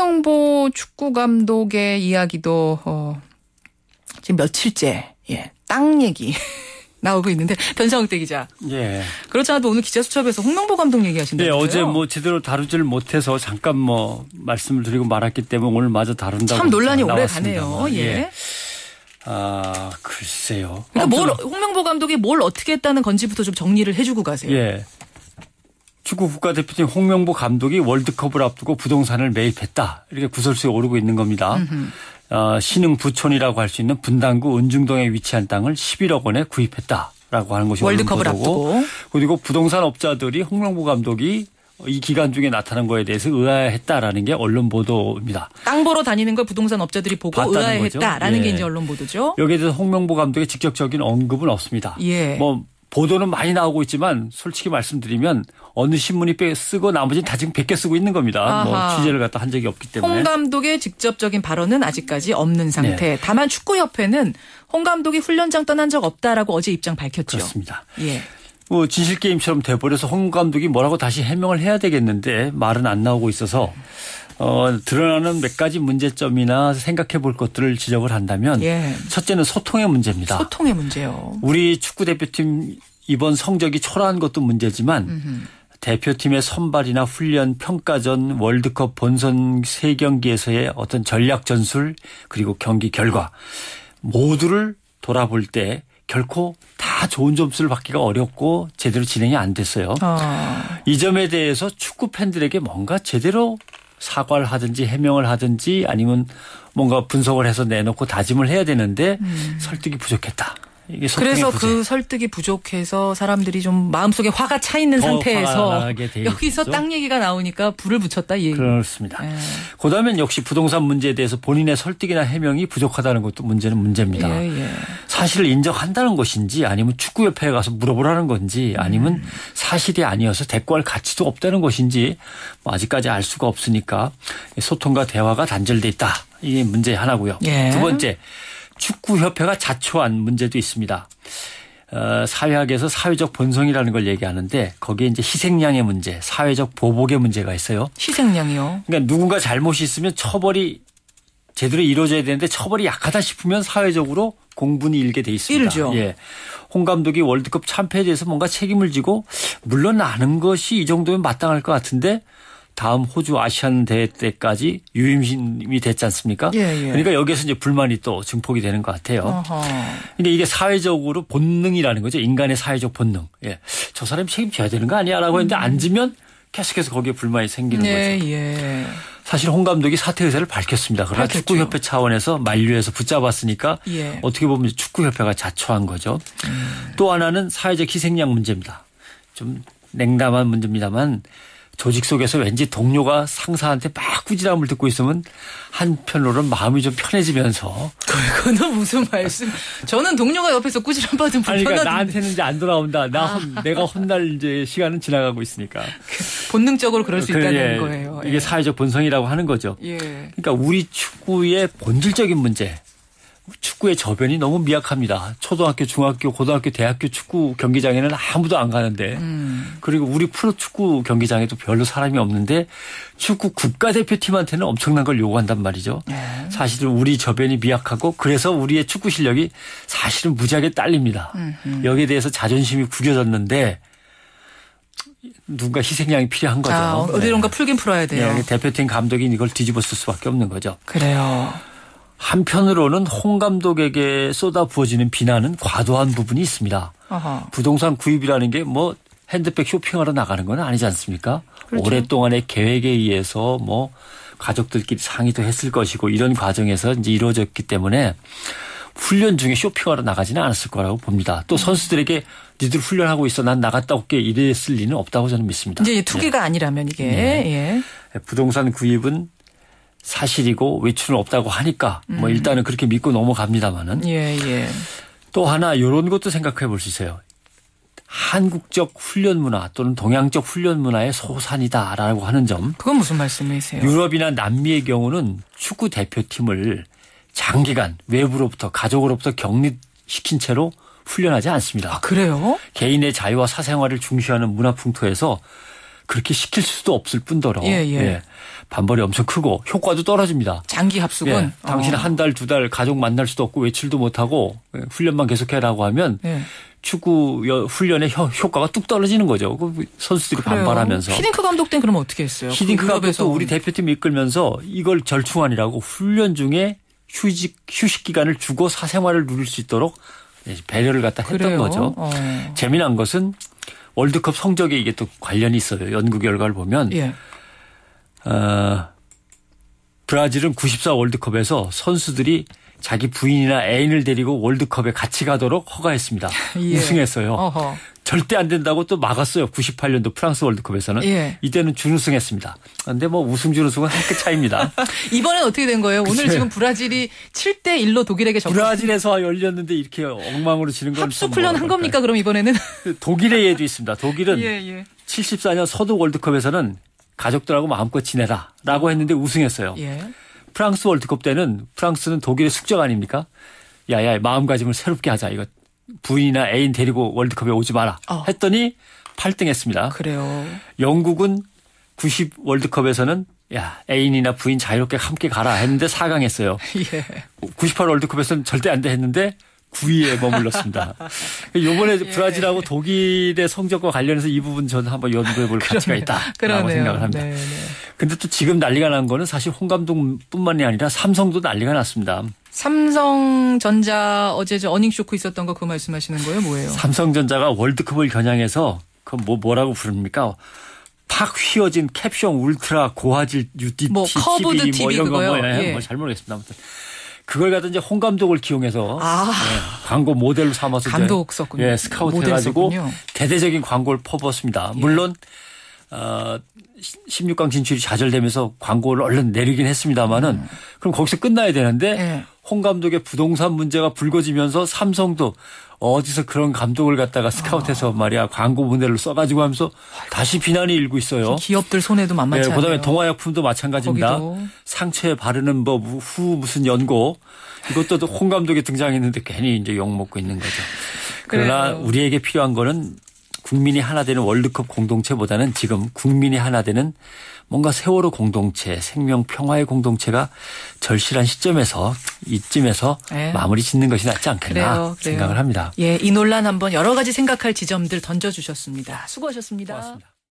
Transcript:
홍명보 축구 감독의 이야기도 지금 며칠째 땅 얘기 나오고 있는데 변상욱대 기자. 예. 그렇지 않아도 오늘 기자수첩에서 홍명보 감독 얘기하신다고요? 네, 어제 제대로 다루질 못해서 잠깐 말씀을 드리고 말았기 때문에 오늘 마저 다룬다고. 참 논란이 오래 가네요. 예. 글쎄요. 그러니까 홍명보 감독이 뭘 어떻게 했다는 건지부터 좀 정리를 해주고 가세요. 예. 축구 국가대표팀 홍명보 감독이 월드컵을 앞두고 부동산을 매입했다. 이렇게 구설수에 오르고 있는 겁니다. 신흥 부촌이라고 할 수 있는 분당구 은중동에 위치한 땅을 11억 원에 구입했다라고 하는 것이 월드컵을 앞두고. 그리고 부동산 업자들이 홍명보 감독이 이 기간 중에 나타난 거에 대해서 의아해했다라는 게 언론 보도입니다. 땅 보러 다니는 걸 부동산 업자들이 보고 의아해했다라는 게 이제 언론 보도죠. 여기에 대해서 홍명보 감독의 직접적인 언급은 없습니다. 예. 보도는 많이 나오고 있지만 솔직히 말씀드리면 어느 신문이 쓰고 나머지는 다 지금 베껴 쓰고 있는 겁니다. 취재를 갖다 한 적이 없기 때문에. 홍 감독의 직접적인 발언은 아직까지 없는 상태. 네. 다만 축구협회는 홍 감독이 훈련장 떠난 적 없다라고 어제 입장 밝혔죠. 그렇습니다. 예. 진실게임처럼 돼버려서 홍 감독이 뭐라고 다시 해명을 해야 되겠는데 말은 안 나오고 있어서 드러나는 몇 가지 문제점이나 생각해 볼 것들을 지적을 한다면 첫째는 소통의 문제입니다. 소통의 문제요. 우리 축구대표팀 이번 성적이 초라한 것도 문제지만 대표팀의 선발이나 훈련, 평가전, 월드컵 본선 3경기에서의 어떤 전략 전술 그리고 경기 결과 모두를 돌아볼 때 결코 다 좋은 점수를 받기가 어렵고 제대로 진행이 안 됐어요. 이 점에 대해서 축구 팬들에게 뭔가 제대로 사과를 하든지 해명을 하든지 아니면 뭔가 분석을 해서 내놓고 다짐을 해야 되는데 설득이 부족했다. 이게 그래서 그 설득이 부족해서 사람들이 좀 마음속에 화가 차 있는 상태에서 여기서 땅 얘기가 나오니까 불을 붙였다 이 얘기. 그렇습니다. 그다음엔 역시 부동산 문제에 대해서 본인의 설득이나 해명이 부족하다는 것도 문제입니다. 사실을 인정한다는 것인지 아니면 축구협회에 가서 물어보라는 건지 아니면 사실이 아니어서 대꾸할 가치도 없다는 것인지 아직까지 알 수가 없으니까 소통과 대화가 단절돼 있다. 이게 문제 하나고요. 두 번째. 축구협회가 자초한 문제도 있습니다. 사회학에서 사회적 본성이라는 걸 얘기하는데 거기에 이제 희생양의 문제, 사회적 보복의 문제가 있어요. 희생양이요? 그러니까 누군가 잘못이 있으면 처벌이 제대로 이루어져야 되는데 처벌이 약하다 싶으면 사회적으로 공분이 일게 돼 있습니다. 일죠. 예. 홍 감독이 월드컵 참패에 대해서 뭔가 책임을 지고 물러나는 것이 이 정도면 마땅할 것 같은데 다음 호주 아시안 대회 때까지 유임이 됐지 않습니까? 그러니까 여기에서 이제 불만이 또 증폭이 되는 것 같아요. 근데 이게 사회적으로 본능이라는 거죠. 인간의 사회적 본능. 저 사람이 책임져야 되는 거 아니야라고 했는데 앉으면 계속해서 거기에 불만이 생기는 거죠. 사실 홍 감독이 사퇴 의사를 밝혔습니다. 그러나 축구협회 차원에서 만류해서 붙잡았으니까 어떻게 보면 축구협회가 자초한 거죠. 또 하나는 사회적 희생양 문제입니다. 좀 냉담한 문제입니다만 조직 속에서 왠지 동료가 상사한테 막 꾸지람을 듣고 있으면 한편으로는 마음이 좀 편해지면서. 그거는 무슨 말씀. 저는 동료가 옆에서 꾸지람 받으면 불편하던데. 그러니까 나한테는 이제 안 돌아온다. 내가 혼날 이제 시간은 지나가고 있으니까. 본능적으로 그럴 수 있다는 거예요. 이게 사회적 본성이라고 하는 거죠. 그러니까 우리 축구의 본질적인 문제. 축구의 저변이 너무 미약합니다. 초등학교, 중학교, 고등학교, 대학교 축구 경기장에는 아무도 안 가는데 그리고 우리 프로축구 경기장에도 별로 사람이 없는데 축구 국가대표팀한테는 엄청난 걸 요구한단 말이죠. 사실은 우리 저변이 미약하고 그래서 우리의 축구 실력이 사실은 무지하게 딸립니다. 여기에 대해서 자존심이 구겨졌는데 누군가 희생양이 필요한 거죠. 어디론가 풀긴 풀어야 돼요. 대표팀 감독이 이걸 뒤집어 쓸 수밖에 없는 거죠. 그래요. 한편으로는 홍 감독에게 쏟아 부어지는 비난은 과도한 부분이 있습니다. 부동산 구입이라는 게 핸드백 쇼핑하러 나가는 건 아니지 않습니까? 그렇죠. 오랫동안의 계획에 의해서 가족들끼리 상의도 했을 것이고 이런 과정에서 이제 이루어졌기 때문에 훈련 중에 쇼핑하러 나가지는 않았을 거라고 봅니다. 또 선수들에게 니들 훈련하고 있어 난 나갔다 올게 이랬을 리는 없다고 저는 믿습니다. 이제 투기가 아니라면 이게. 부동산 구입은 사실이고 외출은 없다고 하니까 일단은 그렇게 믿고 넘어갑니다마는 또 하나 이런 것도 생각해 볼 수 있어요. 한국적 훈련 문화 또는 동양적 훈련 문화의 소산이다라고 하는 점. 그건 무슨 말씀이세요? 유럽이나 남미의 경우는 축구 대표팀을 장기간 외부로부터 가족으로부터 격리시킨 채로 훈련하지 않습니다. 그래요? 개인의 자유와 사생활을 중시하는 문화 풍토에서 그렇게 시킬 수도 없을 뿐더러 반발이 엄청 크고 효과도 떨어집니다. 장기 합숙은? 당신 한 달, 두 달 가족 만날 수도 없고 외출도 못하고 훈련만 계속해라고 하면 축구 훈련의 효과가 뚝 떨어지는 거죠. 선수들이 그래요. 반발하면서. 히딩크 감독 때는 그러면 어떻게 했어요? 히딩크 감독도 우리 대표팀 이끌면서 이걸 절충안이라고 훈련 중에 휴식 기간을 주고 사생활을 누릴 수 있도록 배려를 갖다 했던 거죠. 재미난 것은 월드컵 성적에 이게 또 관련이 있어요. 연구 결과를 보면 브라질은 94 월드컵에서 선수들이 자기 부인이나 애인을 데리고 월드컵에 같이 가도록 허가했습니다. 우승했어요. 어허. 절대 안 된다고 또 막았어요. 98년도 프랑스 월드컵에서는. 이때는 준우승했습니다. 그런데 뭐 우승 준우승은 한 끗 차이입니다. 이번엔 어떻게 된 거예요? 오늘 지금 브라질이 7대1로 독일에게 졌습니다. 브라질에서 열렸는데 이렇게 엉망으로 지는 건 합숙 훈련 한 겁니까 그럼 이번에는? 독일의 예도 있습니다. 독일은 74년 서도 월드컵에서는 가족들하고 마음껏 지내라 라고 했는데 우승했어요. 프랑스 월드컵 때는 프랑스는 독일의 숙적 아닙니까? 야야 마음가짐을 새롭게 하자. 이거 부인이나 애인 데리고 월드컵에 오지 마라 했더니 8등 했습니다. 그래요. 영국은 90 월드컵에서는 야 애인이나 부인 자유롭게 함께 가라 했는데 4강 했어요. 98 월드컵에서는 절대 안 돼 했는데 9위에 머물렀습니다. 이번에 브라질하고 독일의 성적과 관련해서 이 부분 저는 한번 연구해 볼 가치가 있다라고 생각을 합니다. 그런데 또 지금 난리가 난 거는 사실 홍 감독뿐만이 아니라 삼성도 난리가 났습니다. 삼성전자 어제 저 어닝 쇼크 있었던 거 그거 말씀하시는 거예요? 뭐예요? 삼성전자가 월드컵을 겨냥해서 그 뭐라고 부릅니까? 팍 휘어진 캡숑 울트라 고화질 UDT 뭐 커브드 TV 이런 그거요? 뭐 잘 모르겠습니다. 아무튼 그걸 갖다 이제 홍 감독을 기용해서 광고 모델로 삼아서 감독 썼군요. 스카우트 해가지고 대대적인 광고를 퍼부었습니다. 물론 16강 진출이 좌절되면서 광고를 얼른 내리긴 했습니다만은 그럼 거기서 끝나야 되는데 홍 감독의 부동산 문제가 불거지면서 삼성도 어디서 그런 감독을 갖다가 스카우트해서 말이야 광고 모델로 써가지고 하면서 다시 비난이 일고 있어요. 기업들 손에도 만만치 않아요. 그다음에 동화약품도 마찬가지입니다. 거기도. 상처에 바르는 뭐 후 무슨 연고 이것도 홍 감독이 등장했는데 괜히 이제 욕 먹고 있는 거죠. 그러나 우리에게 필요한 거는 국민이 하나 되는 월드컵 공동체보다는 지금 국민이 하나 되는 뭔가 세월호 공동체, 생명 평화의 공동체가 절실한 시점에서 이쯤에서 마무리 짓는 것이 낫지 않겠나 생각을 합니다. 이 논란 한번 여러 가지 생각할 지점들 던져주셨습니다. 수고하셨습니다. 고맙습니다.